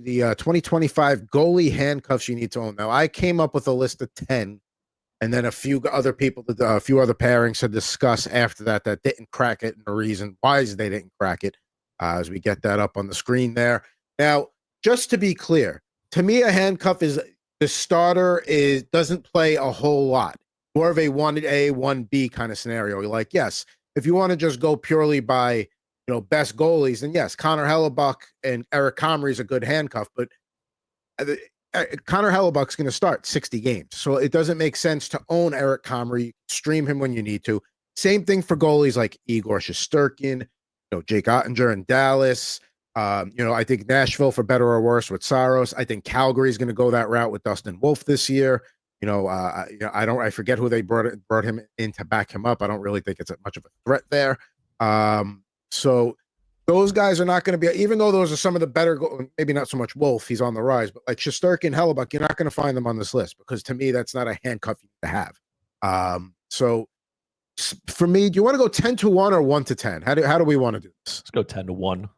the 2025 goalie handcuffs you need to own. Now, I came up with a list of 10, and then a few other people, a few other pairings to discuss after that didn't crack it, and the reason why is they didn't crack it, as we get that up on the screen there. Now, just to be clear, to me, a handcuff is the starter doesn't play a whole lot. More of a 1A, 1B kind of scenario. You're like, yes, if you want to just go purely by best goalies, then yes, Connor Hellebuck and Eric Comrie is a good handcuff, but Connor Hellebuck's going to start 60 games, so it doesn't make sense to own Eric Comrie. Stream him when you need to. Same thing for goalies like Igor Shesterkin, Jake Ottinger in Dallas. I think Nashville, for better or worse, with Saros. I think Calgary is going to go that route with Dustin Wolf this year. I forget who they brought him in to back him up. I don't really think it's much of a threat there. So those guys are not going to be, even though those are some of the better, maybe not so much Wolf, he's on the rise, but like Shesterkin, Hellebuck, you're not going to find them on this list, because to me, that's not a handcuff you need to have. So for me, do you want to go 10-1 or 1-10? How do we want to do this? Let's go 10-1.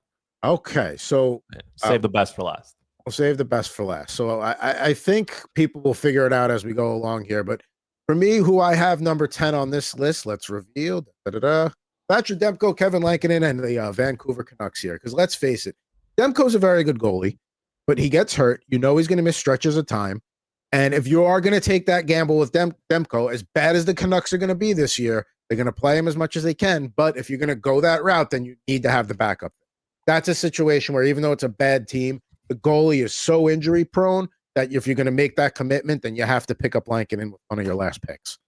Okay. So save the best for last. We'll save the best for last. So I think people will figure it out as we go along here. But for me, who I have number 10 on this list, let's reveal. Thatcher Demko, Kevin Lankinen, and the Vancouver Canucks here. Because let's face it, Demko's a very good goalie, but he gets hurt. He's going to miss stretches of time. And if you are going to take that gamble with Demko, as bad as the Canucks are going to be this year, they're going to play him as much as they can. But if you're going to go that route, then you need to have the backup. That's a situation where, even though it's a bad team, the goalie is so injury prone that if you're going to make that commitment, then you have to pick up Lankinen with one of your last picks.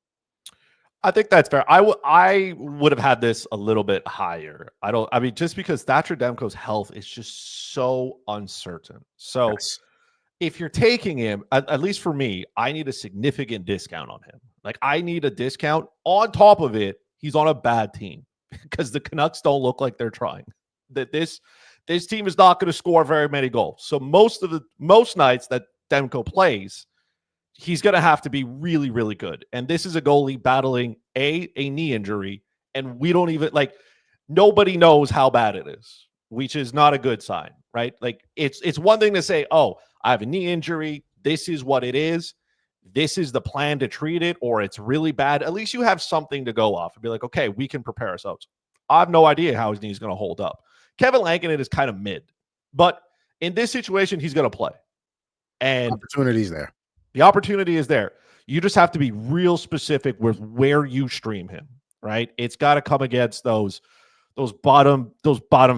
I think that's fair. I would have had this a little bit higher. Just because Thatcher Demko's health is just so uncertain. So yes, if you're taking him, at least for me, I need a significant discount on him. Like, I need a discount. On top of it, he's on a bad team, because the Canucks don't look like they're trying. That this team is not going to score very many goals. So most nights that Demko plays, he's going to have to be really, really good. And this is a goalie battling a knee injury, and we don't even, nobody knows how bad it is, which is not a good sign, right? Like, it's one thing to say, oh, I have a knee injury, this is what it is, this is the plan to treat it, or it's really bad. At least you have something to go off and be like, okay, we can prepare ourselves. I have no idea how his knee is going to hold up. Kevin Lankinen is kind of mid, but in this situation, he's going to play. And the opportunity is there. You just have to be real specific with where you stream him, right? It's got to come against those bottom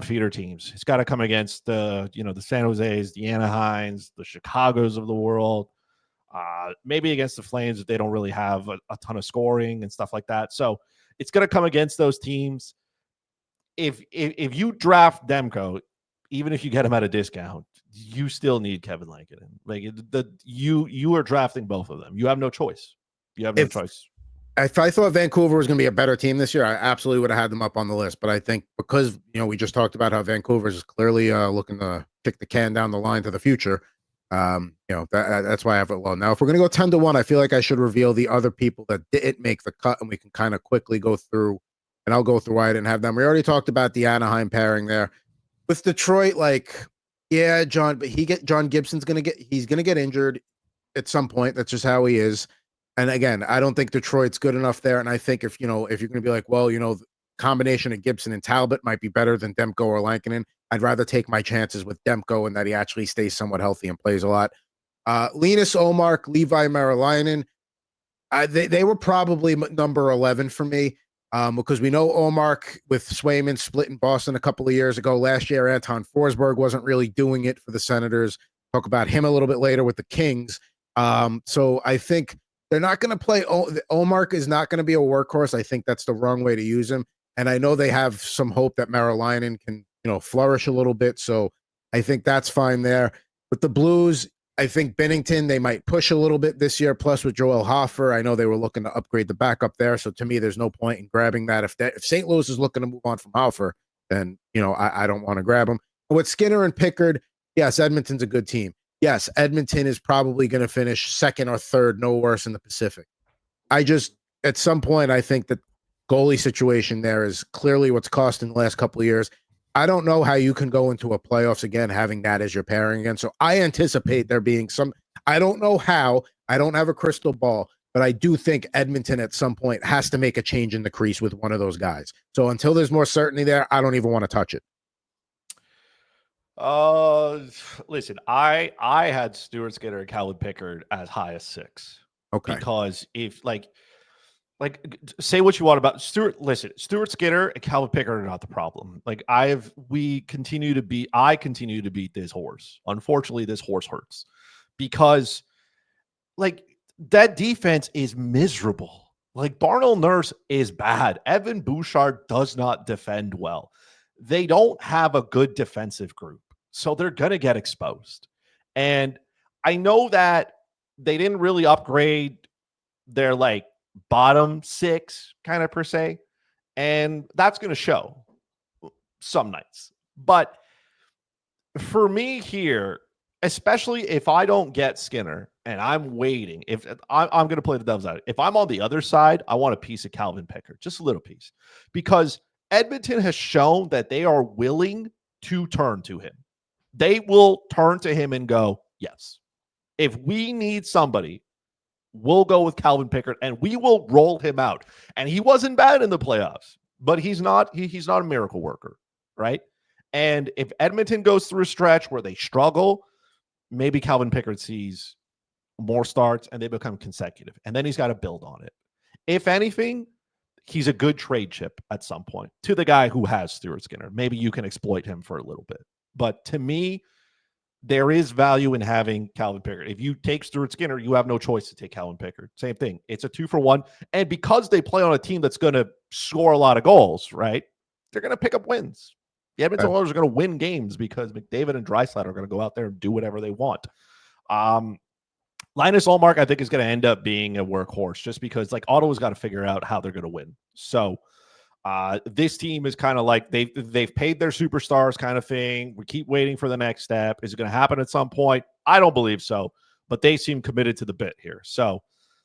feeder teams. It's got to come against the San Jose's, the Anaheims, the Chicagos of the world. Maybe against the Flames if they don't really have a ton of scoring and stuff like that. So it's going to come against those teams. If you draft Demko, even if you get him at a discount, you still need Kevin Lankinen. Like, you are drafting both of them. You have no choice. Choice. If I thought Vancouver was going to be a better team this year, I absolutely would have had them up on the list. But I think because we just talked about how Vancouver is clearly looking to kick the can down the line to the future. That's why I have it low. Now, if we're going to go 10-1, I feel like I should reveal the other people that didn't make the cut, and we can kind of quickly go through. And I'll go through why I didn't have them. We already talked about the Anaheim pairing there. With Detroit, John Gibson's going to get injured at some point. That's just how he is. And again, I don't think Detroit's good enough there. And I think if you're going to be like, well, the combination of Gibson and Talbot might be better than Demko or Lankinen, I'd rather take my chances with Demko and that he actually stays somewhat healthy and plays a lot. Linus Ullmark, Levi Merilainen, they were probably number 11 for me. Because we know Ullmark with Swayman split in Boston a couple of years ago. Last year, Anton Forsberg wasn't really doing it for the Senators. Talk about him a little bit later with the Kings. So I think they're not going to play. Ullmark is not going to be a workhorse. I think that's the wrong way to use him. And I know they have some hope that Merilainen can, flourish a little bit. So I think that's fine there. With the Blues, I think Binnington, they might push a little bit this year. Plus with Joel Hofer, I know they were looking to upgrade the backup there. So to me, there's no point in grabbing that. If St. Louis is looking to move on from Hofer, then, I don't want to grab him. But with Skinner and Pickard, yes, Edmonton's a good team. Yes, Edmonton is probably going to finish second or third, no worse in the Pacific. At some point, I think that goalie situation there is clearly what's costing the last couple of years. I don't know how you can go into a playoffs again having that as your pairing again. So I anticipate there being some. I don't know how. I don't have a crystal ball, but I do think Edmonton at some point has to make a change in the crease with one of those guys. So until there's more certainty there, I don't even want to touch it. Uh, Listen, I had Stuart Skinner and Calvin Pickard as high as 6 Okay. because if say what you want about Stuart. Listen, Stuart Skinner and Calvin Pickard are not the problem. I continue to beat this horse. Unfortunately, this horse hurts because like that defense is miserable. Like Darnell Nurse is bad. Evan Bouchard does not defend well. They don't have a good defensive group. So they're going to get exposed. And I know that they didn't really upgrade their bottom 6 kind of per se. And that's going to show some nights. But for me here, especially if I don't get Skinner and I'm waiting, if I'm going to play the devil's advocate, if I'm on the other side, I want a piece of Calvin Pickard, just a little piece, because Edmonton has shown that they are willing to turn to him. They will turn to him and go, yes, if we need somebody, we'll go with Calvin Pickard and we will roll him out. And he wasn't bad in the playoffs, but he's not a miracle worker, right? And if Edmonton goes through a stretch where they struggle, maybe Calvin Pickard sees more starts and they become consecutive. And then he's got to build on it. If anything, he's a good trade chip at some point to the guy who has Stuart Skinner. Maybe you can exploit him for a little bit. But to me, there is value in having Calvin Pickard. If you take Stuart Skinner, you have no choice to take Calvin Pickard. Same thing. It's a 2-for-1. And because they play on a team that's going to score a lot of goals, right, they're going to pick up wins. The Edmonton Oilers are going to win games because McDavid and Draisaitl are going to go out there and do whatever they want. Linus Ullmark, I think, is going to end up being a workhorse just because Ottawa's got to figure out how they're going to win. So this team is kind of like they've paid their superstars kind of thing. We keep waiting for the next step. Is it going to happen at some point? I don't believe so, but they seem committed to the bit here. So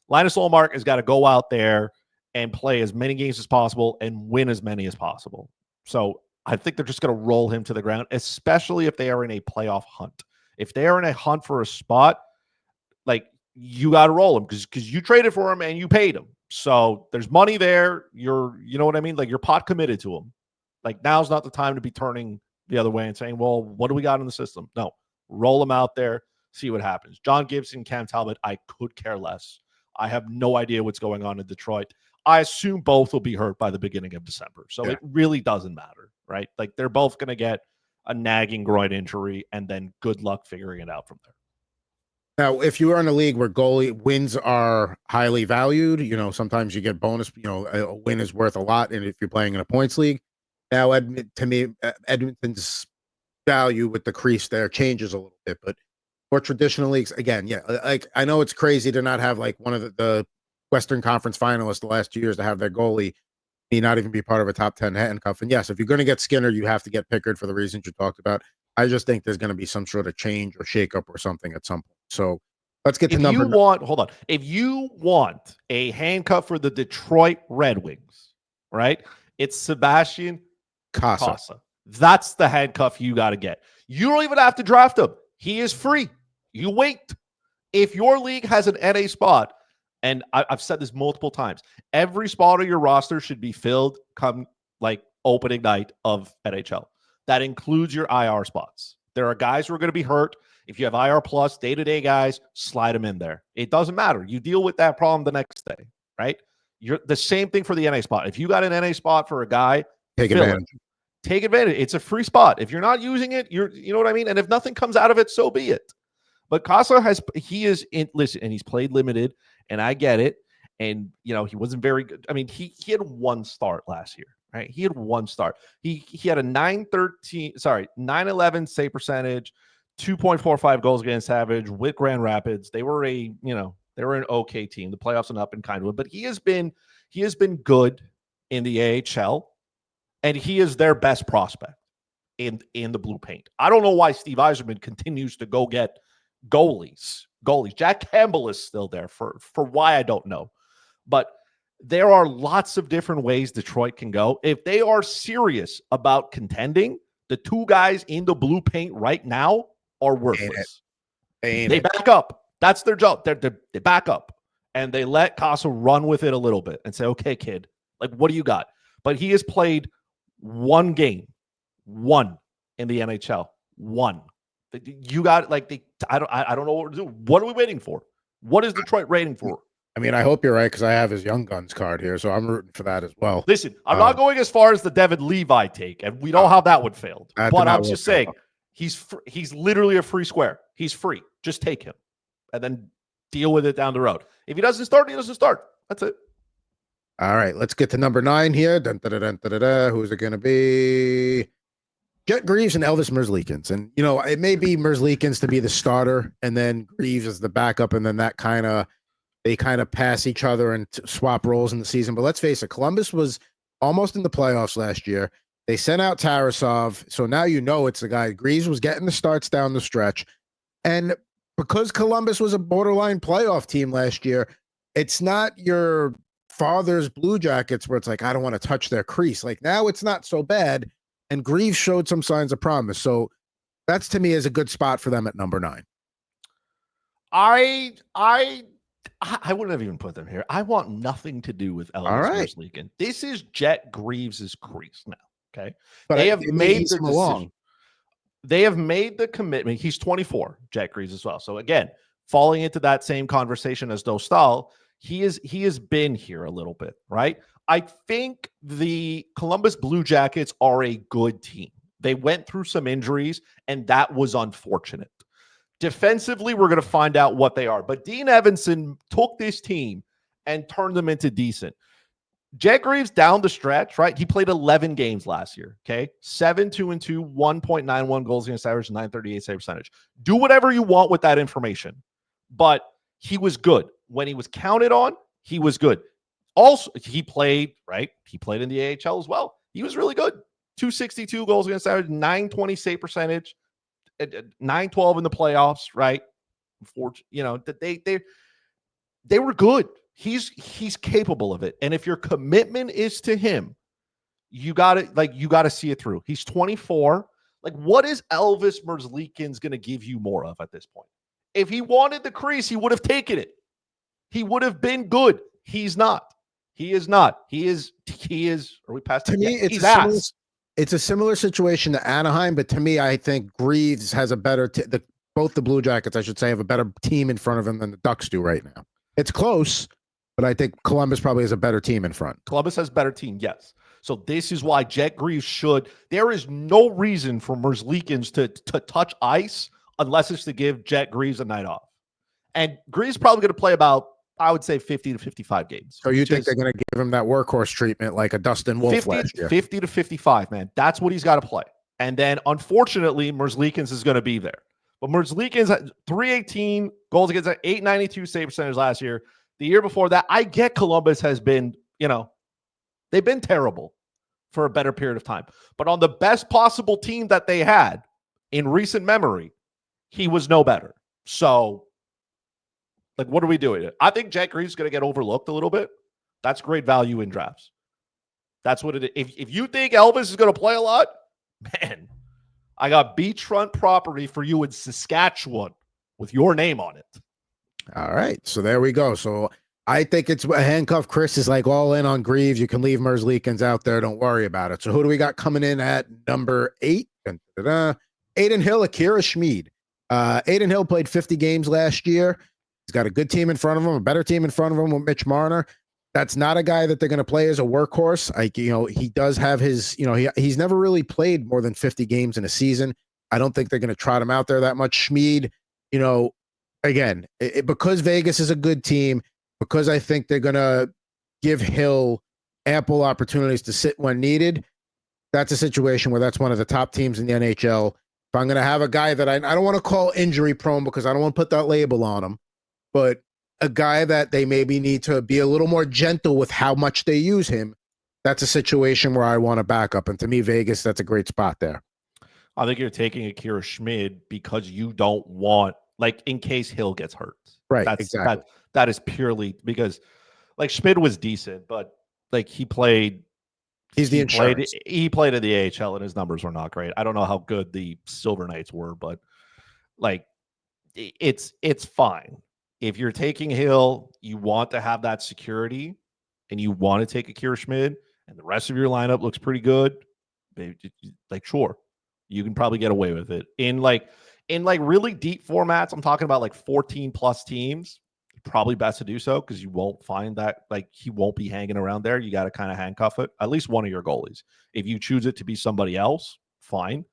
Linus Ullmark has got to go out there and play as many games as possible and win as many as possible. So I think they're just going to roll him to the ground, especially if they are in a playoff hunt. If they are in a hunt for a spot, you got to roll him because you traded for him and you paid him. So there's money there. You know what I mean? You're pot committed to him. Now's not the time to be turning the other way and saying, well, what do we got in the system? No, roll him out there, see what happens. John Gibson, Cam Talbot, I could care less. I have no idea what's going on in Detroit. I assume both will be hurt by the beginning of December. So It really doesn't matter, right? They're both going to get a nagging groin injury and then good luck figuring it out from there. Now, if you are in a league where goalie wins are highly valued, sometimes you get bonus, a win is worth a lot. And if you're playing in a points league, now, to me, Edmonton's value with the crease there changes a little bit. But more traditional leagues, again, I know it's crazy to not have one of the Western Conference finalists the last 2 years to have their goalie not even be part of a top 10 handcuff. And yes, if you're going to get Skinner, you have to get Pickard for the reasons you talked about. I just think there's going to be some sort of change or shakeup or something at some point. So let's get to number. Hold on. If you want a handcuff for the Detroit Red Wings, right? It's Sebastian Casa. That's the handcuff you got to get. You don't even have to draft him. He is free. You wait. If your league has an NA spot, and I've said this multiple times, every spot of your roster should be filled come opening night of NHL. That includes your IR spots. There are guys who are going to be hurt. If you have IR plus day-to-day guys, slide them in there. It doesn't matter. You deal with that problem the next day, right? You're the same thing for the NA spot. If you got an NA spot for a guy, take advantage. Take advantage. It's a free spot. If you're not using it, you know what I mean? And if nothing comes out of it, so be it. But Casa listen, and he's played limited, and I get it. And, he wasn't very good. I mean, he had one start last year, right? He had one start. He had a 911 save percentage, 2.45 goals against average with Grand Rapids. They were an okay team. The playoffs and up and kind of, but he has been good in the AHL, and he is their best prospect in the blue paint. I don't know why Steve Yzerman continues to go get goalies. Jack Campbell is still there for why I don't know. But there are lots of different ways Detroit can go. If they are serious about contending, The two guys in the blue paint right now are worthless. They back up. That's their job. They back up. And they let Casa run with it a little bit and say, okay, kid, like, what do you got? But he has played one game, one in the NHL, one. You got like I don't know what to do. What are we waiting for? What is Detroit waiting for? I mean, I hope you're right because I have his Young Guns card here, so I'm rooting for that as well. Listen, I'm not going as far as the Devin Levi take, and we know how that would failed. But I'm just saying, he's literally a free square. He's free. Just take him, and then deal with it down the road. If he doesn't start, he doesn't start. That's it. All right, let's get to number 9 here. Dun, dun, dun, dun, dun, dun. Who's it going to be? Jet Greaves and Elvis Merzlikins. And, you know, it may be Merzlikins to be the starter, and then Greaves as the backup, and then they kind of pass each other and swap roles in the season. But let's face it, Columbus was almost in the playoffs last year. They sent out Tarasov, so now you know it's the guy. Greaves was getting the starts down the stretch. And because Columbus was a borderline playoff team last year, it's not your father's Blue Jackets where it's like, I don't want to touch their crease. Like, now it's not so bad. And Greaves showed some signs of promise. So that's, to me, is a good spot for them at number 9. I wouldn't have even put them here. I want nothing to do with Elvis Merzlikins. This is Jet Greaves' crease now. Okay. But they have made the decision. They have made the commitment. He's 24, Jet Greaves as well. So again, falling into that same conversation as Dostal, he has been here a little bit, right? I think the Columbus Blue Jackets are a good team. They went through some injuries, and that was unfortunate. Defensively, we're going to find out what they are. But Dean Evanson took this team and turned them into decent. Jet Greaves down the stretch, right? He played 11 games last year, okay? 7-2-2, 1.91 goals against average, 938 save percentage. Do whatever you want with that information. But he was good. When he was counted on, he was good. Also, he played, right? He played in the AHL as well. He was really good. 262 goals against average, 920 save percentage, 912 in the playoffs, right? You know, they were good. He's capable of it. And if your commitment is to him, you got to see it through. He's 24. Like, what is Elvis Merzlikins going to give you more of at this point? If he wanted the crease, he would have taken it. He would have been good. He's not. He is not. He is. Are we past? To me, it's a similar situation to Anaheim, but to me, I think Greaves has a better. Both the Blue Jackets, I should say, have a better team in front of him than the Ducks do right now. It's close, but I think Columbus probably has a better team in front. Columbus has a better team, yes. So this is why Jet Greaves should. There is no reason for Merzlikins to touch ice unless it's to give Jet Greaves a night off. And Greaves probably going to play about, I would say, 50 to 55 games. So you think they're going to give him that workhorse treatment like a Dustin Wolf last year? 50 to 55, man. That's what he's got to play. And then, unfortunately, Merzlikins is going to be there. But Merzlikins had 318 goals against 892 save percentage last year. The year before that, I get Columbus has been, they've been terrible for a better period of time. But on the best possible team that they had in recent memory, he was no better. So, like, what are we doing? I think Jet Greaves is going to get overlooked a little bit. That's great value in drafts. That's what it is. If you think Elvis is going to play a lot, man, I got beachfront property for you in Saskatchewan with your name on it. All right. So there we go. So I think it's a handcuff. Chris is like all in on Greaves. You can leave Merzlikins out there. Don't worry about it. So who do we got coming in at number 8? Adin Hill, Akira Schmid. Adin Hill played 50 games last year. He's got a good team in front of him, a better team in front of him with Mitch Marner. That's not a guy that they're going to play as a workhorse. He does have his, he's never really played more than 50 games in a season. I don't think they're going to trot him out there that much. Schmid, again, because Vegas is a good team, because I think they're going to give Hill ample opportunities to sit when needed. That's a situation where that's one of the top teams in the NHL. If I'm going to have a guy that I don't want to call injury prone because I don't want to put that label on him, but a guy that they maybe need to be a little more gentle with how much they use him, that's a situation where I want to back up. And to me, Vegas, that's a great spot there. I think you're taking Akira Schmid because you don't want, like, in case Hill gets hurt. Right, exactly. That is purely because, like, Schmid was decent, but, like, he played He's the insurance. He played in the AHL, and his numbers were not great. I don't know how good the Silver Knights were, but like it's fine. If you're taking Hill, you want to have that security, and you want to take Akira Schmid, and the rest of your lineup looks pretty good. Like, sure, you can probably get away with it in really deep formats. I'm talking about like 14 plus teams. Probably best to do so because you won't find that like he won't be hanging around there. You got to kind of handcuff it, at least one of your goalies. If you choose it to be somebody else, fine.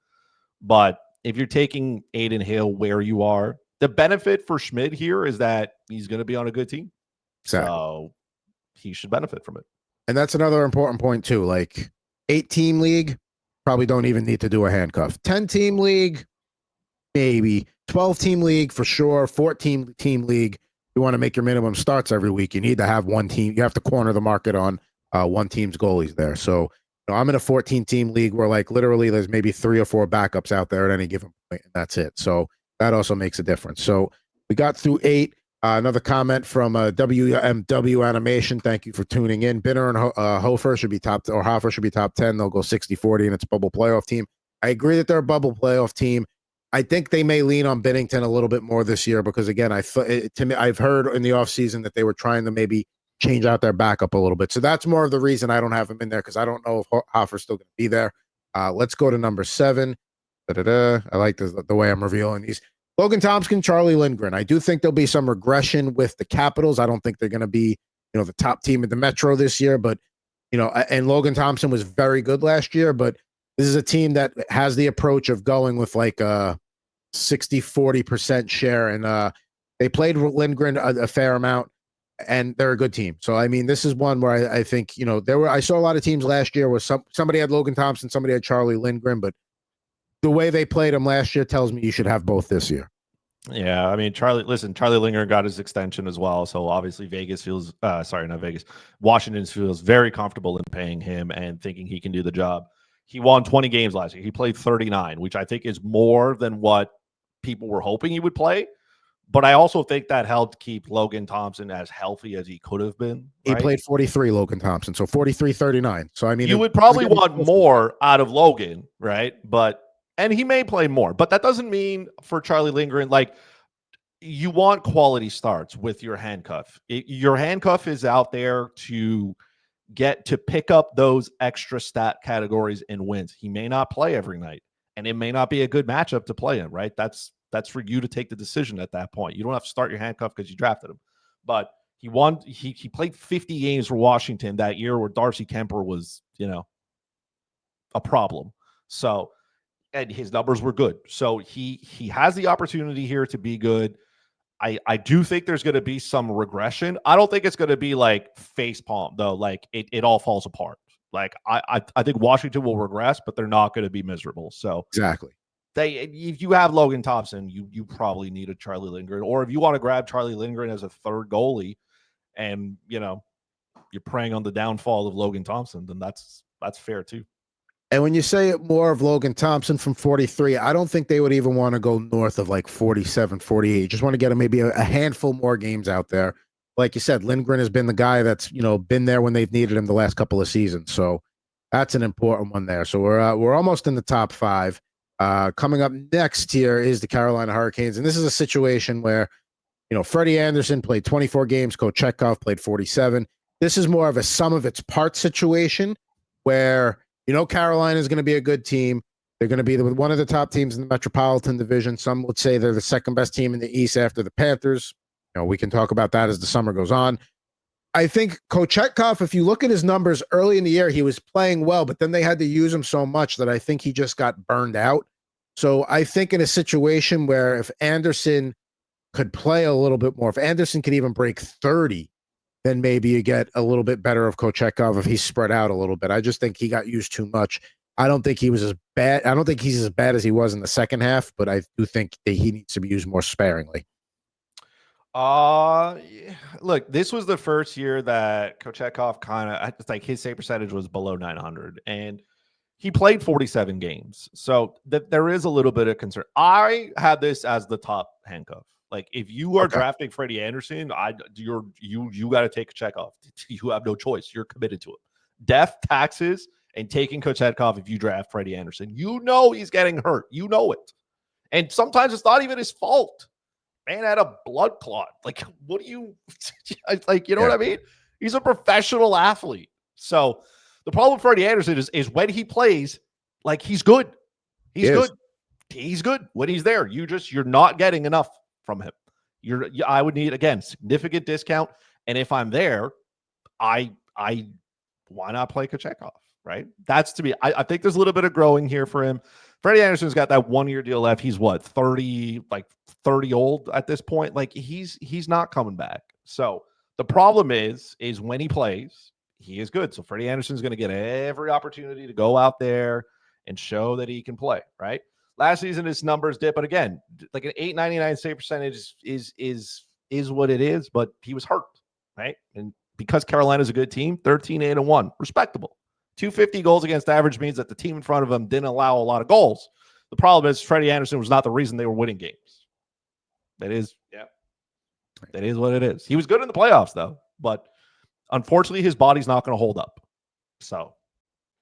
But if you're taking Aiden Hill where you are, the benefit for Schmid here is that he's going to be on a good team. Exactly. So he should benefit from it. And that's another important point too. Like 8-team league, probably don't even need to do a handcuff. 10-team league, maybe. 12-team league for sure. 14-team league, you want to make your minimum starts every week. You need to have one team. You have to corner the market on one team's goalies there. So I'm in a 14-team league where like literally there's maybe 3 or 4 backups out there at any given point, and that's it. So that also makes a difference. So we got through 8. Another comment from WMW Animation. Thank you for tuning in. Binner and Hofer should be top, or Hofer should be top 10. They'll go 60-40 in its bubble playoff team. I agree that they're a bubble playoff team. I think they may lean on Binnington a little bit more this year because, again, to me, I've heard in the offseason that they were trying to maybe change out their backup a little bit. So that's more of the reason I don't have him in there because I don't know if Hoffer's still going to be there. Let's go to number 7. I like the way I'm revealing these. Logan Thompson, Charlie Lindgren. I do think there'll be some regression with the Capitals. I don't think they're going to be, the top team in the Metro this year, but, and Logan Thompson was very good last year, but this is a team that has the approach of going with like a 60-40% share. And they played with Lindgren a fair amount, and they're a good team. So, I mean, this is one where I think, I saw a lot of teams last year where somebody had Logan Thompson, somebody had Charlie Lindgren, but the way they played him last year tells me you should have both this year. Yeah, I mean, Charlie Lindgren got his extension as well. So obviously Washington feels very comfortable in paying him and thinking he can do the job. He won 20 games last year. He played 39, which I think is more than what people were hoping he would play. But I also think that helped keep Logan Thompson as healthy as he could have been. Right? He played 43, Logan Thompson. So 43-39. So, I mean, you would probably want more out of Logan, right? And he may play more, but that doesn't mean for Charlie Lindgren, like you want quality starts with your handcuff. Your handcuff is out there to get to pick up those extra stat categories and wins. He may not play every night, and it may not be a good matchup to play in, right? That's for you to take the decision at that point. You don't have to start your handcuff because you drafted him. But he played 50 games for Washington that year where Darcy Kemper was, a problem. So, and his numbers were good. So he has the opportunity here to be good. I do think there's going to be some regression. I don't think it's going to be like face palm though. Like it all falls apart. Like I think Washington will regress, but they're not going to be miserable. So exactly. If you have Logan Thompson, you probably need a Charlie Lindgren, or if you want to grab Charlie Lindgren as a third goalie, and you're preying on the downfall of Logan Thompson, then that's fair too. And when you say more of Logan Thompson from 43, I don't think they would even want to go north of like 47, 48. Just want to get him maybe a handful more games out there. Like you said, Lindgren has been the guy that's, been there when they've needed him the last couple of seasons. So that's an important one there. So we're almost in the top 5. Coming up next here is the Carolina Hurricanes. And this is a situation where, Freddie Anderson played 24 games. Kochetkov played 47. This is more of a sum of its parts situation where, Carolina is going to be a good team. They're going to be one of the top teams in the Metropolitan Division. Some would say they're the second best team in the East after the Panthers. We can talk about that as the summer goes on. I think Kochetkov, if you look at his numbers early in the year, he was playing well, but then they had to use him so much that I think he just got burned out. So I think in a situation where if Anderson could play a little bit more, if Anderson could even break 30, then maybe you get a little bit better of Kochetkov if he's spread out a little bit. I just think he got used too much. I don't think he was as bad. I don't think he's as bad as he was in the second half, but I do think that he needs to be used more sparingly. Look, this was the first year that Kochetkov it's like his save percentage was below 900, and he played 47 games. So there is a little bit of concern. I had this as the top handcuff. Like if you are drafting Freddie Anderson, you got to take a check off. You have no choice. You're committed to it. Death, taxes, and taking Kochetkov if you draft Freddie Anderson. You know he's getting hurt. You know it. And sometimes it's not even his fault. Man had a blood clot. Like, what do you like? You know what I mean? He's a professional athlete. So the problem with Freddie Anderson is when he plays, like, he's good. He's good. He's good when he's there. You're not getting enough from him. I would need, again, significant discount. And if I'm there, I why not play Kochetkov? Right? That's to me. I think there's a little bit of growing here for him. Freddie Anderson's got that 1-year deal left. He's what, 30 old at this point? Like, he's not coming back. So the problem is when he plays, he is good. So Freddie Anderson's going to get every opportunity to go out there and show that he can play, right? Last season his numbers did, but again, like an .899 save percentage is what it is, but he was hurt, right? And because Carolina's a good team, 13-8-1, respectable. 250 goals against average means that the team in front of him didn't allow a lot of goals. The problem is Freddie Anderson was not the reason they were winning games. That is what it is. He was good in the playoffs, though, but unfortunately, his body's not going to hold up. So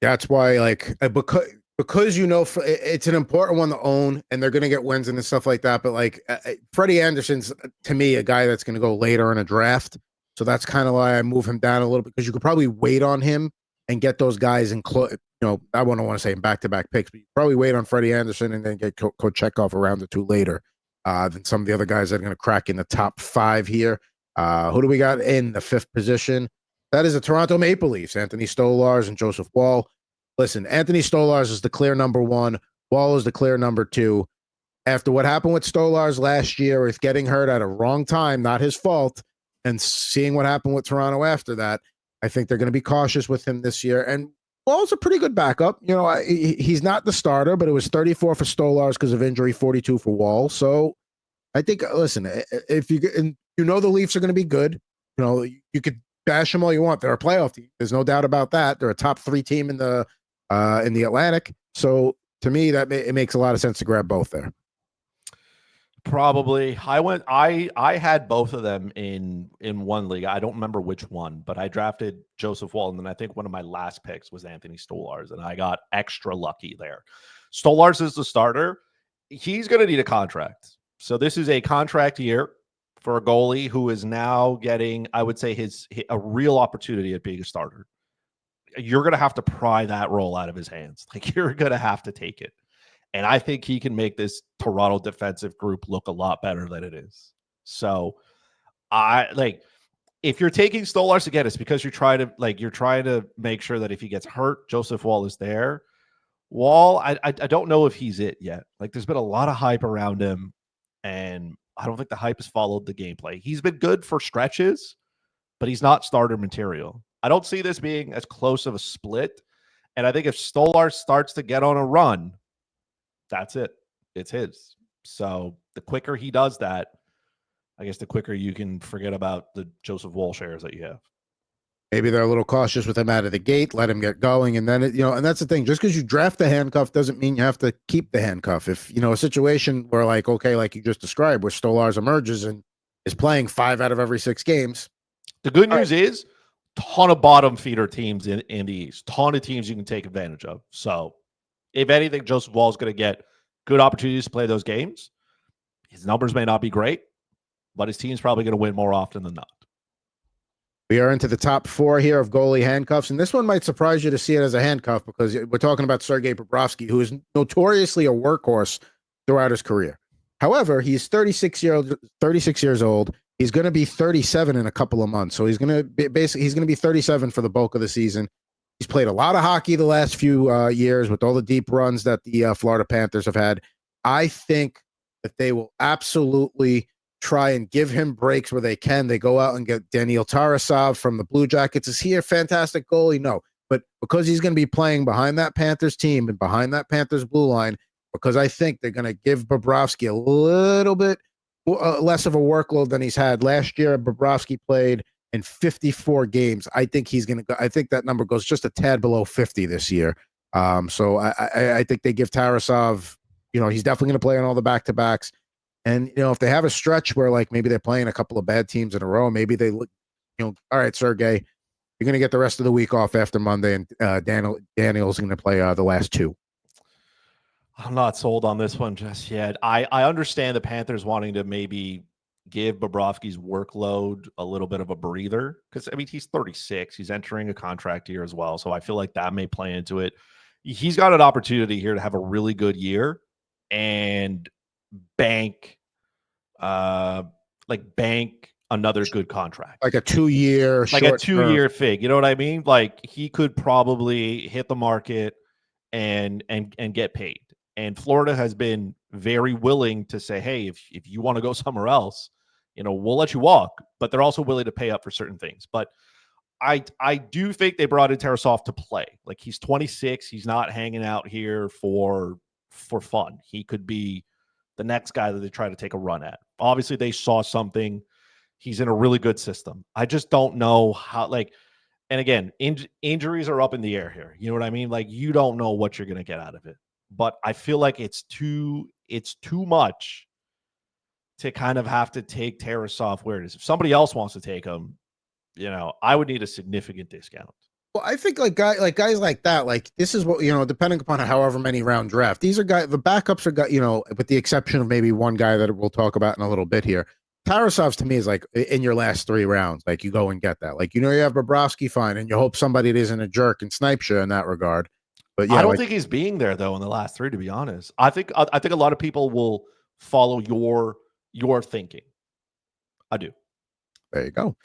that's why, like, because it's an important one to own, and they're going to get wins and stuff like that. But like Freddie Anderson's, to me, a guy that's going to go later in a draft. So that's kind of why I move him down a little bit, because you could probably wait on him and get those guys in I wouldn't want to say in back-to-back picks, but you probably wait on Freddie Anderson and then get Kochetkov a round or two later than some of the other guys that are going to crack in the top 5 here. Who do we got in the 5th position? That is the Toronto Maple Leafs, Anthony Stolarz and Joseph Woll. Listen, Anthony Stolarz is the clear number 1. Woll is the clear number 2. After what happened with Stolarz last year with getting hurt at a wrong time, not his fault, and seeing what happened with Toronto after that, I think they're going to be cautious with him this year. And Woll's a pretty good backup. He's not the starter, but it was 34 for Stolarz because of injury, 42 for Woll. So I think, listen, if the Leafs are going to be good, you could bash them all you want. They're a playoff team. There's no doubt about that. They're a top 3 team in the Atlantic. So to me, it makes a lot of sense to grab both there. Probably. I had both of them in one league. I don't remember which one, but I drafted Joseph Woll, and then I think one of my last picks was Anthony Stolarz, and I got extra lucky there. Stolarz is the starter. He's going to need a contract. So this is a contract year for a goalie who is now getting, I would say, a real opportunity at being a starter. You're going to have to pry that role out of his hands. Like, you're going to have to take it. And I think he can make this Toronto defensive group look a lot better than it is. So if you're taking Stolarz again, it's because you're trying to make sure that if he gets hurt, Joseph Woll is there. Woll, I don't know if he's it yet. Like, there's been a lot of hype around him, and I don't think the hype has followed the gameplay. He's been good for stretches, but he's not starter material. I don't see this being as close of a split. And I think if Stolarz starts to get on a run, that's it. It's his. So the quicker he does that, I guess the quicker you can forget about the Joseph Woll shares that you have. Maybe they're a little cautious with him out of the gate, let him get going. And then, and that's the thing. Just because you draft the handcuff doesn't mean you have to keep the handcuff. If, a situation where, like, okay, like you just described, where Stolarz emerges and is playing 5 out of every 6 games. The good news is ton of bottom feeder teams in the East, ton of teams you can take advantage of. So if anything, Joseph Woll is going to get good opportunities to play those games. His numbers may not be great, but his team's probably going to win more often than not. We are into the top 4 here of goalie handcuffs, and this one might surprise you to see it as a handcuff because we're talking about Sergei Bobrovsky, who is notoriously a workhorse throughout his career. However, he's 36 years old. He's going to be 37 in a couple of months, so he's going to be 37 for the bulk of the season. He's played a lot of hockey the last few years with all the deep runs that the Florida Panthers have had. I think that they will absolutely try and give him breaks where they can. They go out and get Daniil Tarasov from the Blue Jackets. Is he a fantastic goalie? No. But because he's going to be playing behind that Panthers team and behind that Panthers blue line, because I think they're going to give Bobrovsky a little bit less of a workload than he's had. Last year, Bobrovsky played in 54 games. I think that number goes just a tad below 50 this year. So I think they give Tarasov, he's definitely going to play on all the back-to-backs. And, if they have a stretch where, like, maybe they're playing a couple of bad teams in a row, maybe they look, all right, Sergey, you're going to get the rest of the week off after Monday, and Daniel's going to play the last two. I'm not sold on this one just yet. I understand the Panthers wanting to maybe give Bobrovsky's workload a little bit of a breather because, I mean, he's 36. He's entering a contract year as well. So I feel like that may play into it. He's got an opportunity here to have a really good year and bank another good contract. Like a 2-year like a 2-year fig. You know what I mean? Like he could probably hit the market and get paid. And Florida has been very willing to say, hey, if you want to go somewhere else, we'll let you walk. But they're also willing to pay up for certain things. But I do think they brought in Tarasov to play. Like he's 26. He's not hanging out here for fun. He could be the next guy that they try to take a run at. Obviously, they saw something. He's in a really good system. I just don't know how, and again, injuries are up in the air here. You know what I mean? Like you don't know what you're going to get out of it. But I feel like it's too much to kind of have to take Tarasov where it is. If somebody else wants to take him, I would need a significant discount. Well, I think guys like that, like this is what, depending upon however many round draft, these are guys, the backups are with the exception of maybe one guy that we'll talk about in a little bit here. Tarasov's to me is like in your last 3 rounds, like you go and get that. Like, you have Bobrovsky fine and you hope somebody that isn't a jerk and snipes you in that regard. But yeah, I don't think he's being there though in the last 3, to be honest. I think a lot of people will follow your thinking. I do. There you go.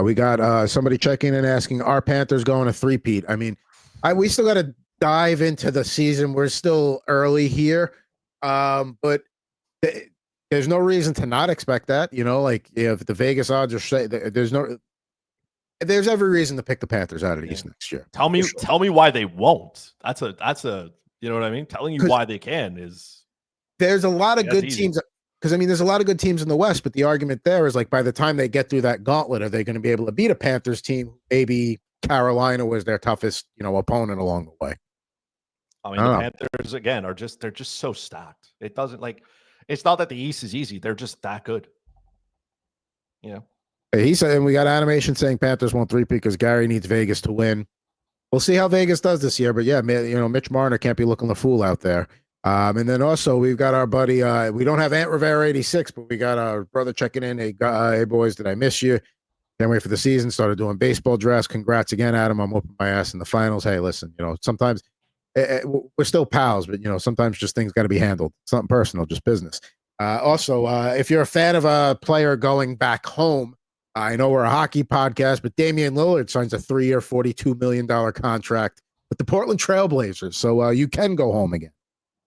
We got somebody checking and asking, are Panthers going to three-peat? I mean, we still got to dive into the season. We're still early here, but there's no reason to not expect that. Like if the Vegas odds are there's every reason to pick the Panthers out of the East next year. Tell me why they won't. That's a you know what I mean? Telling you why they can is. There's a lot of good teams. Because, I mean, there's a lot of good teams in the West, but the argument there is like by the time they get through that gauntlet, are they going to be able to beat a Panthers team? Maybe Carolina was their toughest, opponent along the way. I mean, the Panthers, again, they're just so stacked. It doesn't it's not that the East is easy. They're just that good. He said, and we got animation saying Panthers won't three-peat because Gary needs Vegas to win. We'll see how Vegas does this year, but yeah, Mitch Marner can't be looking the fool out there. And then also we've got our buddy, we don't have Ant Rivera 86, but we got our brother checking in. Hey boys, did I miss you? Can't wait for the season. Started doing baseball drafts. Congrats again, Adam. I'm whooping my ass in the finals. Hey, listen, sometimes we're still pals, but sometimes just things got to be handled. It's nothing personal, just business. Also, if you're a fan of a player going back home, I know we're a hockey podcast, but Damian Lillard signs a 3-year, $42 million contract with the Portland Trailblazers. So you can go home again.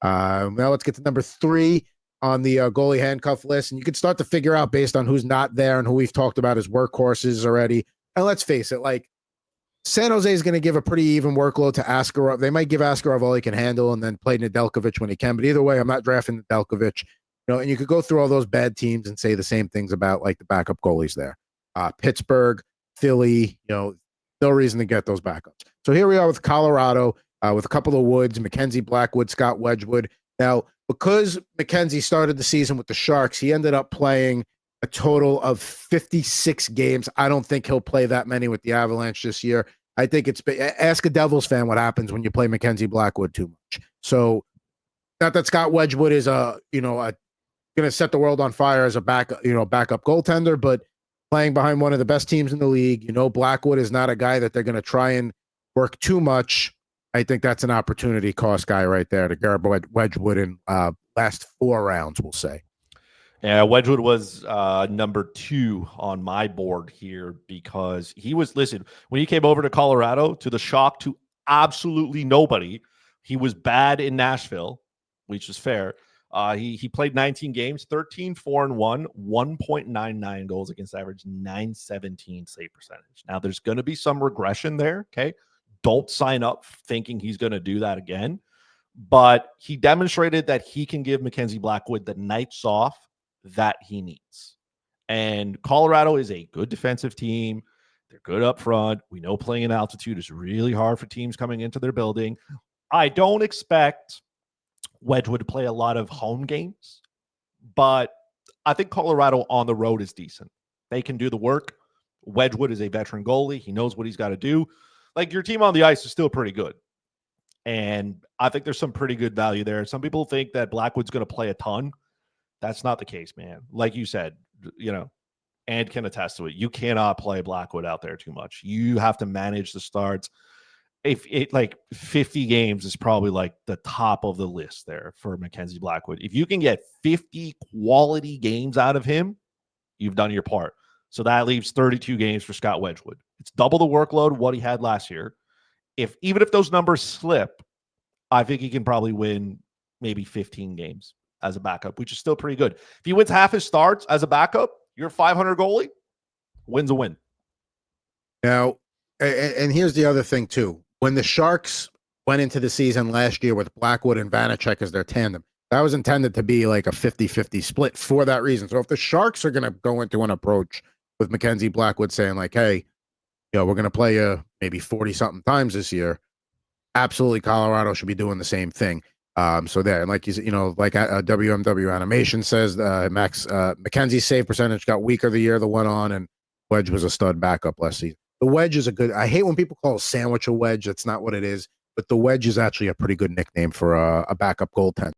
Now let's get to number 3 on the goalie handcuff list. And you can start to figure out based on who's not there and who we've talked about as workhorses already. And let's face it, like San Jose is going to give a pretty even workload to Askarov. They might give Askarov all he can handle and then play Nedeljkovic when he can. But either way, I'm not drafting Nedeljkovic. And you could go through all those bad teams and say the same things about like the backup goalies there. Pittsburgh, Philly, no reason to get those backups. So here we are with Colorado, with a couple of Woods, Mackenzie Blackwood, Scott Wedgwood. Now, because Mackenzie started the season with the Sharks, he ended up playing a total of 56 games. I don't think he'll play that many with the Avalanche this year. I think ask a Devils fan what happens when you play Mackenzie Blackwood too much. So not that Scott Wedgwood is going to set the world on fire as a backup goaltender, but playing behind one of the best teams in the league, Blackwood is not a guy that they're going to try and work too much. I think that's an opportunity cost guy right there to grab Wedgwood in last 4 rounds, we'll say. Yeah, Wedgwood was number 2 on my board here because he was, when he came over to Colorado, to the shock to absolutely nobody, he was bad in Nashville, which is fair. He played 19 games, 13-4-1, 1.99 goals against average, 917 save percentage. Now, there's going to be some regression there, okay? Don't sign up thinking he's going to do that again. But he demonstrated that he can give Mackenzie Blackwood the nights off that he needs. And Colorado is a good defensive team. They're good up front. We know playing in altitude is really hard for teams coming into their building. I don't expect Wedgwood to play a lot of home games, but I think Colorado on the road is decent. They can do the work. Wedgwood is a veteran goalie. He knows what he's got to do. Like, your team on the ice is still pretty good. And I think there's some pretty good value there. Some people think that Blackwood's going to play a ton. That's not the case, man. Like you said, and can attest to it. You cannot play Blackwood out there too much. You have to manage the starts. If it, like, 50 games is probably like the top of the list there for Mackenzie Blackwood. If you can get 50 quality games out of him, you've done your part. So that leaves 32 games for Scott Wedgwood. It's double the workload of what he had last year. Even if those numbers slip, I think he can probably win maybe 15 games as a backup, which is still pretty good. If he wins half his starts as a backup, your 500 goalie wins a win. Now, and here's the other thing too. When the Sharks went into the season last year with Blackwood and Vanacek as their tandem, that was intended to be like a 50-50 split for that reason. So if the Sharks are going to go into an approach with Mackenzie Blackwood saying like, hey, we're going to play you maybe 40-something times this year, absolutely Colorado should be doing the same thing. So there, and like you said, like WMW Animation says, Mackenzie's save percentage got weaker the year that went on, and Wedge was a stud backup last season. The Wedge is I hate when people call a sandwich a wedge. That's not what it is. But the Wedge is actually a pretty good nickname for a backup goaltender.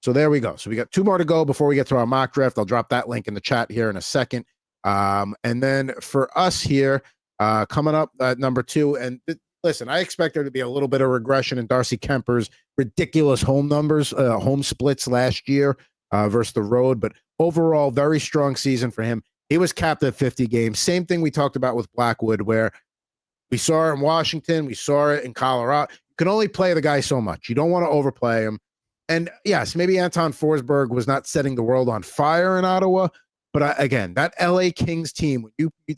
So there we go. So we got 2 more to go before we get to our mock draft. I'll drop that link in the chat here in a second. And then for us here, coming up at number 2, and listen, I expect there to be a little bit of regression in Darcy Kemper's ridiculous home numbers, home splits last year versus the road. But overall, very strong season for him. He was capped at 50 games. Same thing we talked about with Blackwood, where we saw it in Washington. We saw it in Colorado. You can only play the guy so much. You don't want to overplay him. And yes, maybe Anton Forsberg was not setting the world on fire in Ottawa. But again, that LA Kings team,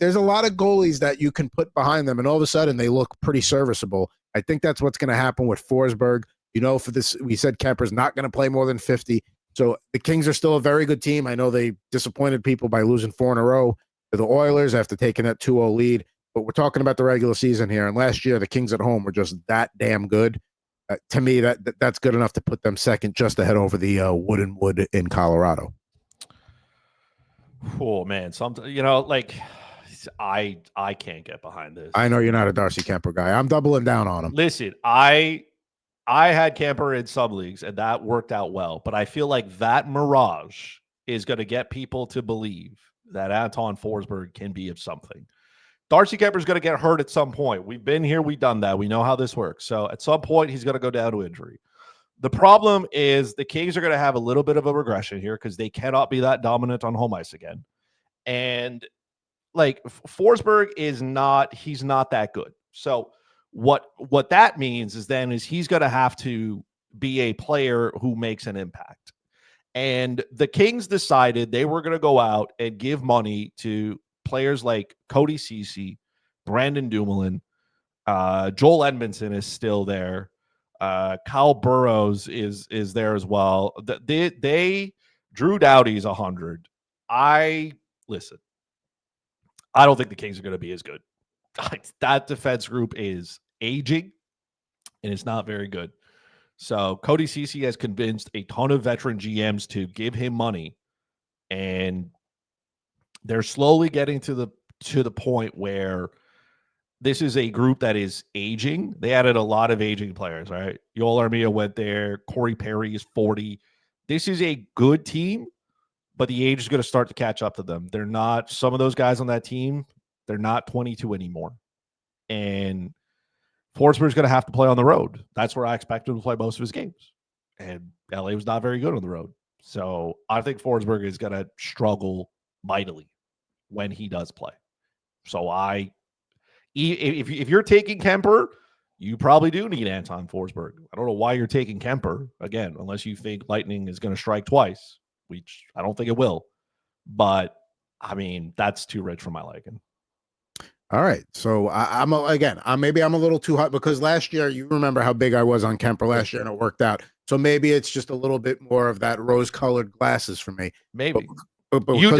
there's a lot of goalies that you can put behind them, and all of a sudden they look pretty serviceable. I think that's what's going to happen with Forsberg. For this, we said Kemper's not going to play more than 50. So the Kings are still a very good team. I know they disappointed people by losing 4 in a row to the Oilers after taking that 2-0 lead. But we're talking about the regular season here. And last year, the Kings at home were just that damn good. To me, that's good enough to put them second, just ahead over the Wood in Colorado. Oh man, I can't get behind this. I know you're not a Darcy Kemper guy. I'm doubling down on him. Listen, I had Kemper in some leagues, and that worked out well. But I feel like that mirage is going to get people to believe that Anton Forsberg can be of something. Darcy Kemper is going to get hurt at some point. We've been here. We've done that. We know how this works. So at some point, he's going to go down to injury. The problem is the Kings are going to have a little bit of a regression here because they cannot be that dominant on home ice again. And like Forsberg he's not that good. So what that means is he's going to have to be a player who makes an impact. And the Kings decided they were going to go out and give money to players like Cody Ceci, Brandon Dumoulin, Joel Edmondson is still there. Kyle Burrows is there as well. They Drew Doughty's 100. Listen, I don't think the Kings are going to be as good. That defense group is aging, and it's not very good. So Cody Ceci has convinced a ton of veteran GMs to give him money, and they're slowly getting to the point where this is a group that is aging. They added a lot of aging players, right? Yoel Armia went there. Corey Perry is 40. This is a good team, but the age is going to start to catch up to them. They're not, some of those guys on that team, they're not 22 anymore. And Forsberg's going to have to play on the road. That's where I expect him to play most of his games. And LA was not very good on the road. So I think Forsberg is going to struggle mightily when he does play. So if you're taking Kemper, you probably do need Anton Forsberg. I don't know why you're taking Kemper, again, unless you think Lightning is going to strike twice, which I don't think it will. But, I mean, that's too rich for my liking. All right. So maybe I'm a little too hot because last year, you remember how big I was on Kemper last year, and it worked out. So maybe it's just a little bit more of that rose-colored glasses for me. Maybe. But you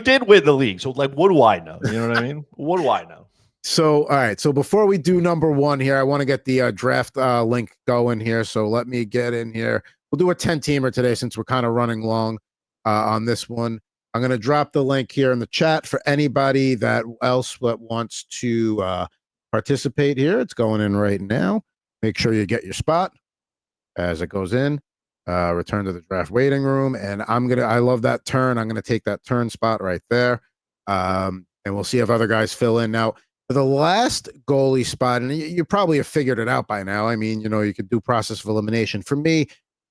did win the league. So, like, what do I know? You know what I mean? What do I know? So, all right. So before we do number 1 here, I want to get the draft link going here. So let me get in here. We'll do a 10-teamer today since we're kind of running long on this one. I'm going to drop the link here in the chat for anybody that else that wants to participate here. It's going in right now. Make sure you get your spot as it goes in. Return to the draft waiting room. And I love that turn. I'm going to take that turn spot right there. And we'll see if other guys fill in. Now, for the last goalie spot, and you probably have figured it out by now. I mean, you could do process of elimination. For me,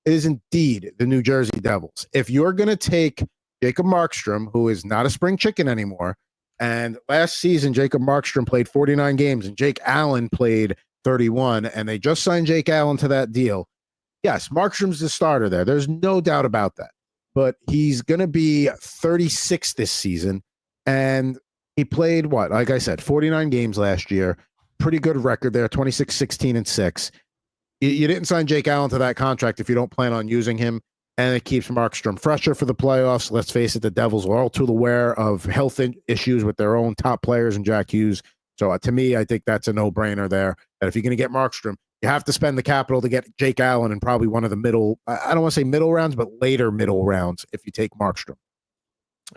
it is indeed the New Jersey Devils. If you're going to take Jacob Markstrom, who is not a spring chicken anymore, and last season, Jacob Markstrom played 49 games and Jake Allen played 31, and they just signed Jake Allen to that deal. Yes, Markstrom's the starter there. There's no doubt about that. But he's going to be 36 this season. And he played, like I said, 49 games last year. Pretty good record there, 26, 16, and 6. You didn't sign Jake Allen to that contract if you don't plan on using him. And it keeps Markstrom fresher for the playoffs. Let's face it, the Devils are all too aware of health issues with their own top players and Jack Hughes. So to me, I think that's a no-brainer there. That if you're going to get Markstrom, you have to spend the capital to get Jake Allen in probably one of the middle, I don't want to say middle rounds, but later middle rounds if you take Markstrom.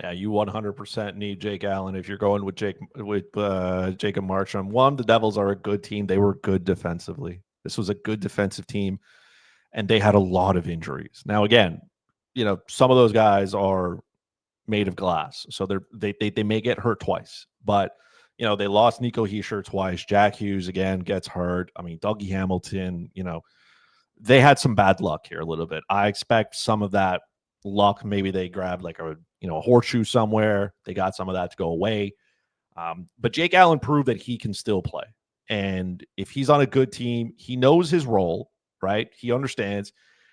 Yeah, you 100% need Jake Allen if you're going with Jacob Markstrom. One, the Devils are a good team. They were good defensively. This was a good defensive team, and they had a lot of injuries. Now, again, some of those guys are made of glass, so they may get hurt twice. But they lost Nico Hischier twice. Jack Hughes again gets hurt. I mean, Dougie Hamilton. They had some bad luck here a little bit. I expect some of that luck. Maybe they grabbed like a horseshoe somewhere. They got some of that to go away. But Jake Allen proved that he can still play. And if he's on a good team, he knows his role, right? He understands.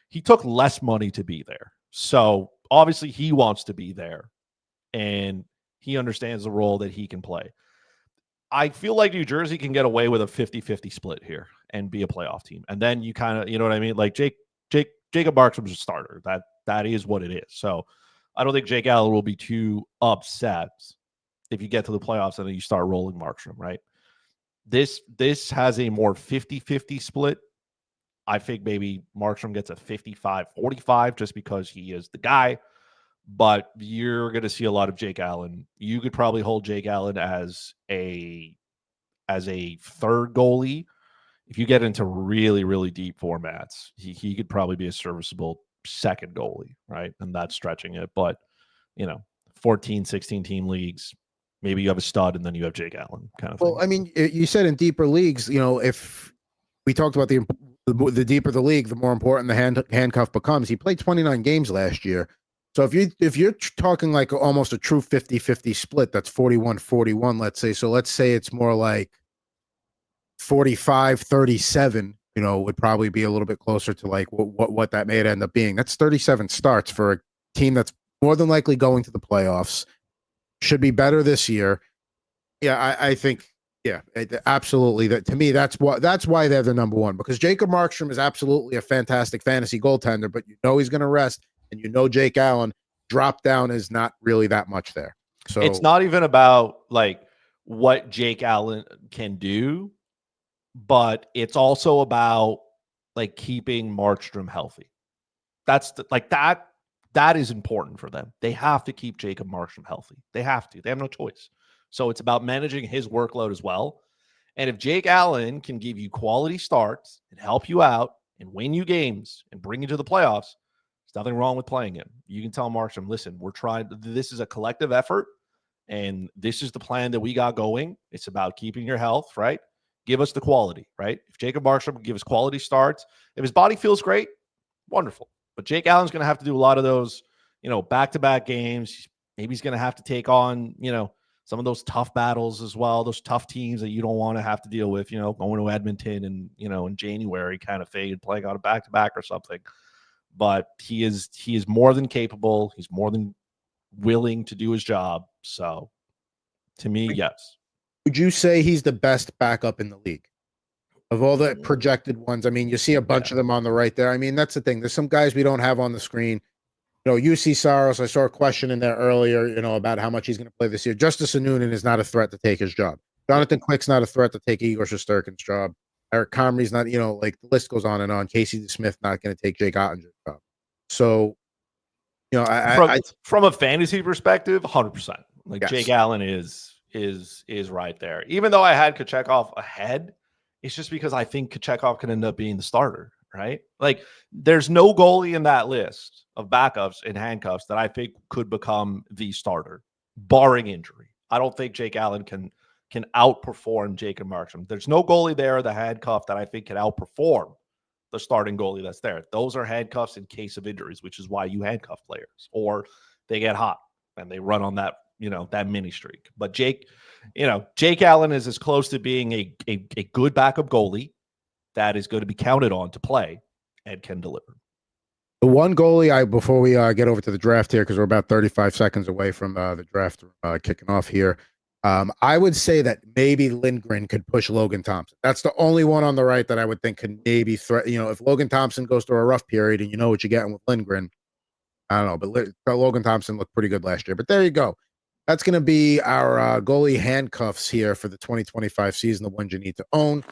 He took less money to be there. So obviously he wants to be there. And he understands the role that he can play. I feel like New Jersey can get away with a 50-50 split here and be a playoff team. And then you kind of, you know what I mean? Like Jacob Markstrom's a starter. That is what it is. So I don't think Jake Allen will be too upset if you get to the playoffs and then you start rolling Markstrom, right? This has a more 50-50 split. I think maybe Markstrom gets a 55-45 just because he is the guy. But you're going to see a lot of Jake Allen. You could probably hold Jake Allen as a third goalie. If you get into really, really deep formats, he could probably be a serviceable second goalie, right? And that's stretching it. But, 14, 16 team leagues, maybe you have a stud and then you have Jake Allen kind of thing. Well, I mean, you said in deeper leagues, if we talked about the deeper the league, the more important the handcuff becomes. He played 29 games last year. So if you're talking like almost a true 50-50 split, that's 41-41, let's say. So let's say it's more like 45-37, would probably be a little bit closer to like what that may end up being. That's 37 starts for a team that's more than likely going to the playoffs. Should be better this year. Yeah, I think, yeah, absolutely. That to me, that's why they're the number one, because Jacob Markstrom is absolutely a fantastic fantasy goaltender, but he's going to rest. And Jake Allen drop down is not really that much there. So it's not even about like what Jake Allen can do, but it's also about like keeping Markstrom healthy. That's that is important for them. They have to keep Jacob Markstrom healthy. They have to. They have no choice. So it's about managing his workload as well. And if Jake Allen can give you quality starts and help you out and win you games and bring you to the playoffs, there's nothing wrong with playing him. You can tell Markstrom, listen, this is a collective effort, and this is the plan that we got going. It's about keeping your health, right? Give us the quality, right? If Jacob Markstrom can give us quality starts, if his body feels great, wonderful. But Jake Allen's going to have to do a lot of those, back-to-back games. Maybe he's going to have to take on, some of those tough battles as well, those tough teams that you don't want to have to deal with, going to Edmonton and, in January kind of fade, playing on a back-to-back or something. But he is more than capable. He's more than willing to do his job. So to me, yes. Would you say he's the best backup in the league? Of all the projected ones, I mean, you see a bunch of them on the right there. I mean, that's the thing. There's some guys we don't have on the screen. UC Saros, I saw a question in there earlier, about how much he's going to play this year. Justice Noonan is not a threat to take his job. Jonathan Quick's not a threat to take Igor Shesterkin's job. Eric Comrie's not, like the list goes on and on. Casey Smith not going to take Jake Ottinger's job. So You know, from a fantasy perspective, 100%. Like yes. Jake Allen is right there. Even though I had Kochetkov ahead, it's just because I think Kochetkov can end up being the starter, right? Like there's no goalie in that list of backups in handcuffs that I think could become the starter, barring injury. I don't think Jake Allen can outperform Jacob Markstrom. There's no goalie there, the handcuff, that I think can outperform the starting goalie that's there. Those are handcuffs in case of injuries, which is why you handcuff players, or they get hot and they run on that, that mini streak. But Jake Allen is as close to being a good backup goalie that is going to be counted on to play and can deliver. The one goalie before we get over to the draft here, because we're about 35 seconds away from the draft kicking off here. I would say that maybe Lindgren could push Logan Thompson. That's the only one on the right that I would think could maybe if Logan Thompson goes through a rough period and you know what you're getting with Lindgren, I don't know, but Logan Thompson looked pretty good last year. But there you go. That's going to be our goalie handcuffs here for the 2025 season, the ones you need to own.